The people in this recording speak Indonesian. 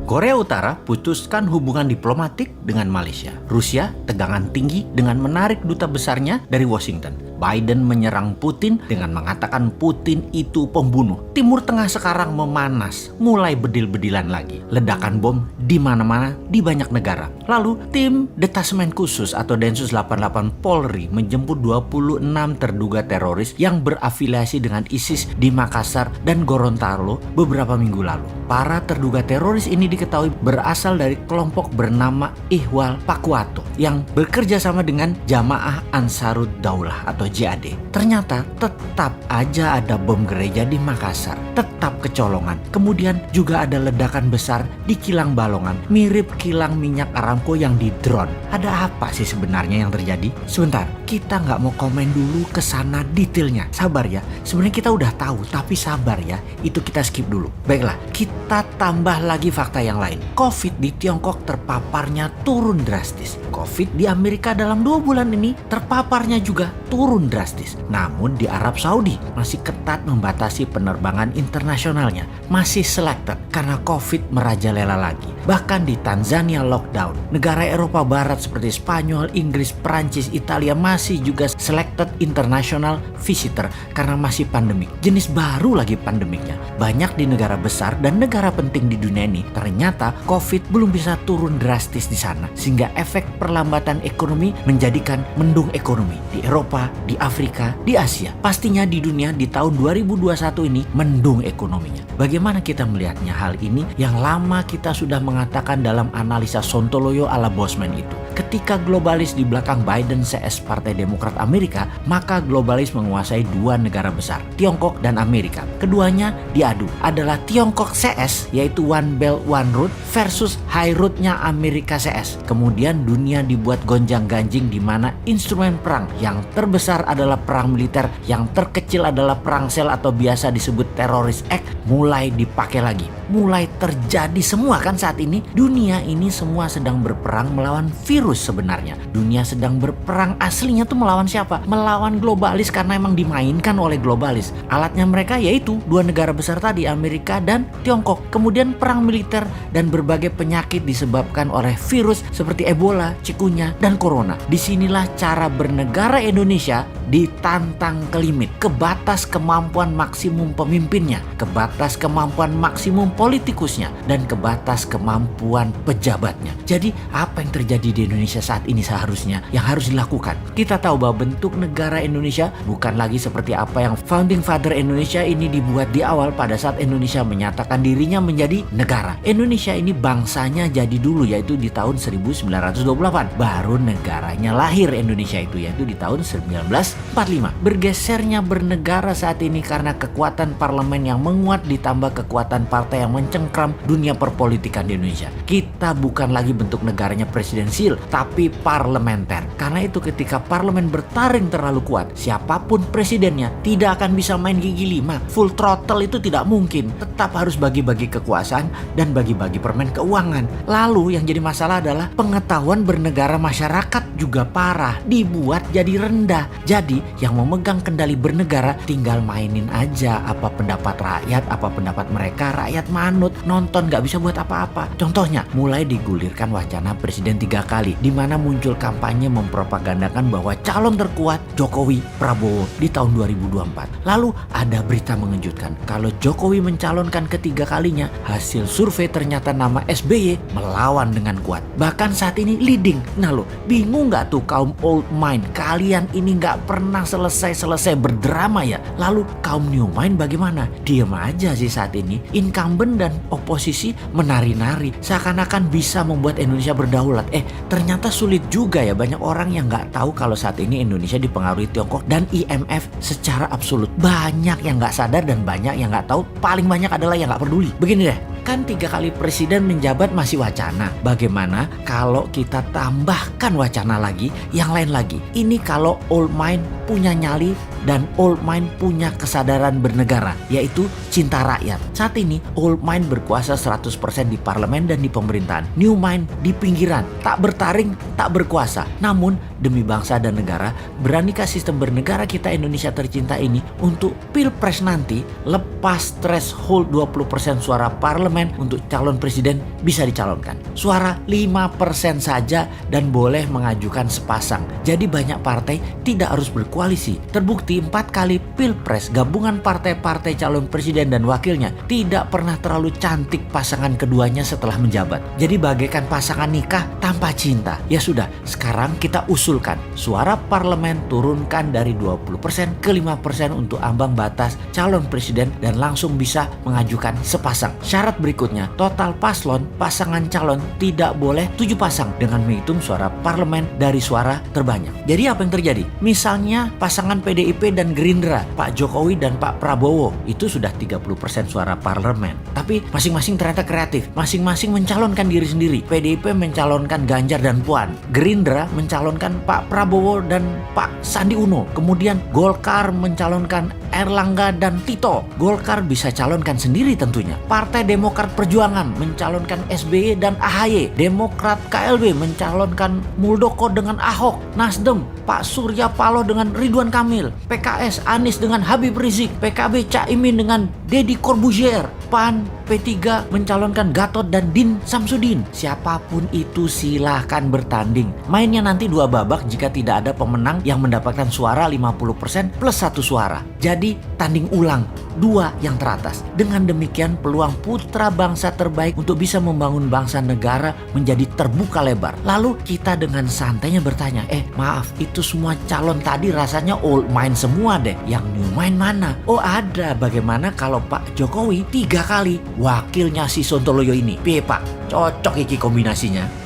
Korea Utara putuskan hubungan diplomatik dengan Malaysia. Rusia tegangan tinggi dengan menarik duta besarnya dari Washington. Biden menyerang Putin dengan mengatakan Putin itu pembunuh. Timur Tengah sekarang memanas, mulai bedil-bedilan lagi. Ledakan bom di mana-mana di banyak negara. Lalu tim Detasmen Khusus atau Densus 88 Polri menjemput 26 terduga teroris yang berafiliasi dengan ISIS di Makassar dan Gorontalo beberapa minggu lalu. Para terduga teroris ini diketahui berasal dari kelompok bernama Ihwal Pakwato yang bekerja sama dengan Jamaah Ansarud Daulah atau JAD. Ternyata tetap aja ada bom gereja di Makassar, tetap kecolongan. Kemudian juga ada ledakan besar di kilang Balongan, mirip kilang minyak Aramco yang di drone. Ada apa sih sebenarnya yang terjadi? Sebentar, kita nggak mau komen dulu ke sana detailnya. Sabar ya, sebenarnya kita udah tahu, tapi sabar ya, itu kita skip dulu. Baiklah, kita tambah lagi fakta yang lain. COVID di Tiongkok terpaparnya turun drastis. COVID di Amerika dalam 2 bulan ini terpaparnya juga turun drastis. Namun di Arab Saudi masih ketat membatasi penerbangan internasionalnya. Masih selected karena COVID merajalela lagi. Bahkan di Tanzania lockdown. Negara Eropa Barat seperti Spanyol, Inggris, Prancis, Italia masih juga selected international visitor karena masih pandemik. Jenis baru lagi pandemiknya. Banyak di negara besar dan negara penting di dunia ini ternyata COVID belum bisa turun drastis di sana. Sehingga efek perlambatan ekonomi menjadikan mendung ekonomi di Eropa, di Afrika, di Asia. Pastinya di dunia di tahun 2021 ini mendung ekonominya. Bagaimana kita melihatnya hal ini yang lama kita sudah mengatakan dalam analisa Sontoloyo ala Bosman itu. Ketika globalis di belakang Biden CS Partai Demokrat Amerika, maka globalis menguasai 2 negara besar, Tiongkok dan Amerika. Keduanya diadu adalah Tiongkok CS yaitu One Belt One Road versus High Road-nya Amerika CS. Kemudian dunia dibuat gonjang-ganjing di mana instrumen perang yang terbesar adalah perang militer, yang terkecil adalah perang sel atau biasa disebut terrorist act mulai dipakai lagi. Mulai terjadi semua kan saat ini. Dunia ini semua sedang berperang melawan virus sebenarnya. Dunia sedang berperang aslinya tuh melawan siapa? Melawan globalis karena emang dimainkan oleh globalis. Alatnya mereka yaitu 2 negara besar tadi, Amerika dan Tiongkok. Kemudian perang militer dan berbagai penyakit disebabkan oleh virus seperti Ebola, Cikunya, dan Corona. Disinilah cara bernegara Indonesia ditantang ke limit, ke batas kemampuan maksimum pemimpinnya, ke batas kemampuan maksimum politikusnya, dan ke batas kemampuan pejabatnya. Jadi apa yang terjadi di Indonesia saat ini seharusnya yang harus dilakukan? Kita tahu bahwa bentuk negara Indonesia bukan lagi seperti apa yang Founding Father Indonesia ini dibuat di awal pada saat Indonesia menyatakan dirinya menjadi negara. Indonesia ini bangsanya jadi dulu yaitu di tahun 1928. Baru negaranya lahir Indonesia itu yaitu di tahun 1945. Bergesernya bernegara saat ini karena kekuatan parlemen yang menguat ditambah kekuatan partai yang mencengkram dunia perpolitikan di Indonesia. Kita bukan lagi bentuk negaranya presidensil, tapi parlementer. Karena itu ketika parlemen bertaring terlalu kuat, siapapun presidennya tidak akan bisa main gigi 5. Full throttle itu tidak mungkin. Tetap harus bagi-bagi kekuasaan dan bagi-bagi permen keuangan. Lalu yang jadi masalah adalah pengetahuan bernegara masyarakat juga parah, dibuat jadi rendah. Jadi yang memegang kendali bernegara tinggal mainin aja apa pendapat rakyat, apa pendapat mereka. Rakyat manut, nonton, gak bisa buat apa-apa. Contohnya mulai digulirkan wacana presiden 3 kali di mana muncul kampanye mempropagandakan bahwa calon terkuat Jokowi Prabowo di tahun 2024. Lalu ada berita mengejutkan kalau Jokowi mencalonkan ketiga kalinya, hasil survei ternyata nama SBY melawan dengan kuat. Bahkan saat ini leading. Nah lo bingung gak tuh kaum old mind? Kalian ini gak pernah selesai berdrama ya. Lalu kaum new mind bagaimana? Diem aja sih saat ini. Incumbent dan oposisi menari-nari seakan-akan bisa membuat Indonesia berdaulat. Ternyata sulit juga ya. Banyak orang yang gak tahu kalau saat ini Indonesia dipengaruhi Tiongkok dan IMF secara absolut. Banyak yang gak sadar dan banyak yang gak tahu. Paling banyak adalah yang gak peduli. Begini deh, kan 3 kali presiden menjabat masih wacana. Bagaimana kalau kita tambahkan wacana lagi, yang lain lagi? Ini kalau old mind punya nyali dan old mind punya kesadaran bernegara, yaitu cinta rakyat. Saat ini old mind berkuasa 100% di parlemen dan di pemerintahan. New mind di pinggiran, tak bertaring, tak berkuasa. Namun demi bangsa dan negara, beranikah sistem bernegara kita Indonesia tercinta ini untuk pilpres nanti lepas threshold 20% suara parlemen untuk calon presiden bisa dicalonkan. Suara 5% saja dan boleh mengajukan sepasang. Jadi banyak partai tidak harus berkoalisi. Terbukti 4 kali pilpres gabungan partai-partai calon presiden dan wakilnya tidak pernah terlalu cantik pasangan keduanya setelah menjabat. Jadi bagaikan pasangan nikah tanpa cinta. Ya sudah, sekarang kita usulkan suara parlemen turunkan dari 20% ke 5% untuk ambang batas calon presiden dan langsung bisa mengajukan sepasang. Syarat berikutnya, total paslon pasangan calon tidak boleh 7 pasang dengan menghitung suara parlemen dari suara terbanyak. Jadi apa yang terjadi? Misalnya pasangan PDIP dan Gerindra, Pak Jokowi dan Pak Prabowo, itu sudah 30% suara parlemen. Tapi masing-masing ternyata kreatif. Masing-masing mencalonkan diri sendiri. PDIP mencalonkan Ganjar dan Puan. Gerindra mencalonkan Pak Prabowo dan Pak Sandi Uno. Kemudian Golkar mencalonkan Erlangga dan Tito. Golkar bisa calonkan sendiri tentunya. Partai Demokrat Perjuangan mencalonkan SBY dan AHY. Demokrat KLB mencalonkan Muldoko dengan Ahok. Nasdem Pak Surya Paloh dengan Ridwan Kamil. PKS Anies dengan Habib Rizik. PKB Caimin dengan Deddy Corbuzier. PAN P3 mencalonkan Gatot dan Din Samsudin. Siapapun itu silahkan bertanding. Mainnya nanti 2 babak jika tidak ada pemenang yang mendapatkan suara 50% plus 1 suara. Jadi tanding ulang 2 yang teratas. Dengan demikian peluang putra bangsa terbaik untuk bisa membangun bangsa negara menjadi terbuka lebar. Lalu kita dengan santainya bertanya, maaf itu semua calon tadi rasanya old mind semua deh. Yang new mind mana? Oh ada. Bagaimana kalau Pak Jokowi 3 kali wakilnya si Sontoloyo ini? Piye Pak? Cocok iki kombinasinya.